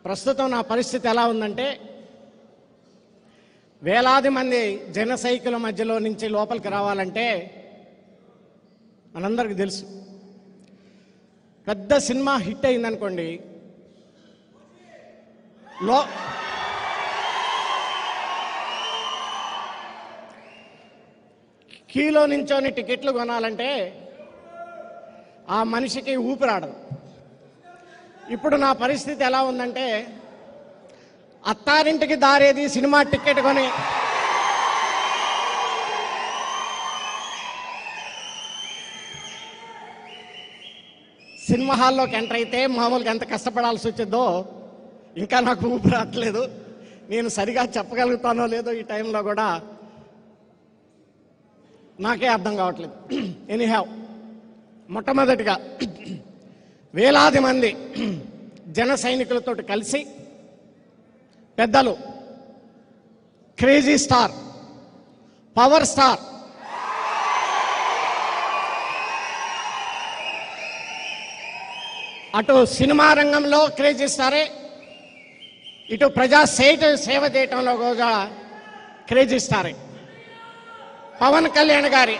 ప్రస్తుతం నా పరిస్థితి ఎలా ఉందంటే, వేలాది మంది జన సైకిల్ మధ్యలో నుంచి లోపలికి రావాలంటే మనందరికీ తెలుసు, పెద్ద సినిమా హిట్ అయిందనుకోండి, క్యూలో నించొని టికెట్లు కొనాలంటే ఆ మనిషికి ఊపిరాడదు. ఇప్పుడు నా పరిస్థితి ఎలా ఉందంటే, అత్తారింటికి దారేది సినిమా టికెట్ కొని సినిమా హాల్లోకి ఎంటర్ అయితే మామూలుగా ఎంత కష్టపడాల్సి వచ్చిందో ఇంకా నాకు ఊపిరాట్లేదు. నేను సరిగా చెప్పగలుగుతానో లేదో ఈ టైంలో కూడా నాకే అర్థం కావట్లేదు. ఎనీహౌ, మొట్టమొదటిగా వేలాది మంది జన సైనికులతో కలిసి పెద్దలు, క్రేజీ స్టార్, పవర్ స్టార్, అటు సినిమా రంగంలో క్రేజీ స్టారే, ఇటు ప్రజా సేవ చేయటంలో కూడా క్రేజీ స్టారే పవన్ కళ్యాణ్ గారి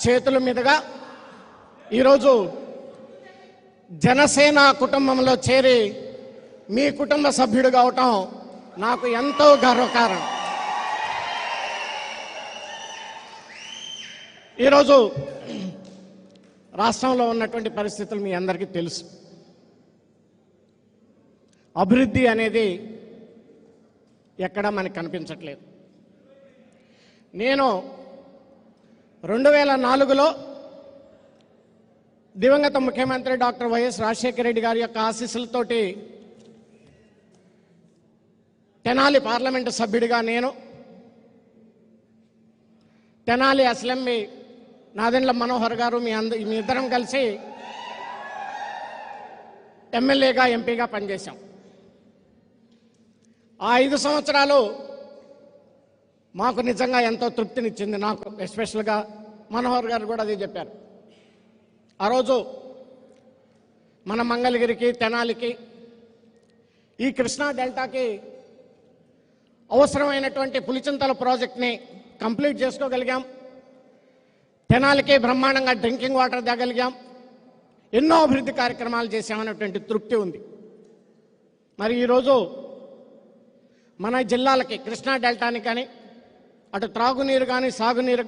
చేతుల మీదుగా ఈరోజు జనసేన కుటుంబంలో చేరి మీ కుటుంబ సభ్యుడు కావటం నాకు ఎంతో గర్వకారణం. ఈరోజు రాష్ట్రంలో ఉన్నటువంటి పరిస్థితులు మీ అందరికీ తెలుసు. అభివృద్ధి అనేది ఎక్కడా మనకు కనిపించట్లేదు. నేను 2004లో దివంగత ముఖ్యమంత్రి డాక్టర్ వైఎస్ రాజశేఖర రెడ్డి గారి యొక్క ఆశీస్సులతోటి తెనాలి పార్లమెంటు సభ్యుడిగా నేను, తెనాలి అసెంబ్లీ నాదెండ్ల మనోహర్ గారు మీ ఇద్దరం కలిసి ఎమ్మెల్యేగా, ఎంపీగా పనిచేశాం. ఆ 5 సంవత్సరాలు మాకు నిజంగా ఎంతో తృప్తినిచ్చింది. నాకు ఎస్పెషల్గా మనోహర్ గారు కూడా అదే చెప్పారు. ఆ రోజు మన మంగళగిరికి, తెనాలికి, ఈ కృష్ణా డెల్టాకి అవసరమైనటువంటి పులిచింతల ప్రాజెక్ట్ని కంప్లీట్ చేసుకోగలిగాం. తెనాలికి బ్రహ్మాండంగా డ్రింకింగ్ వాటర్ తేగలిగాం. ఎన్నో అభివృద్ధి కార్యక్రమాలు చేశామనేటువంటి తృప్తి ఉంది. మరి ఈరోజు మన జిల్లాలకి, కృష్ణా డెల్టాని కానీ, అటు త్రాగునీరు కానీ, సాగునీరు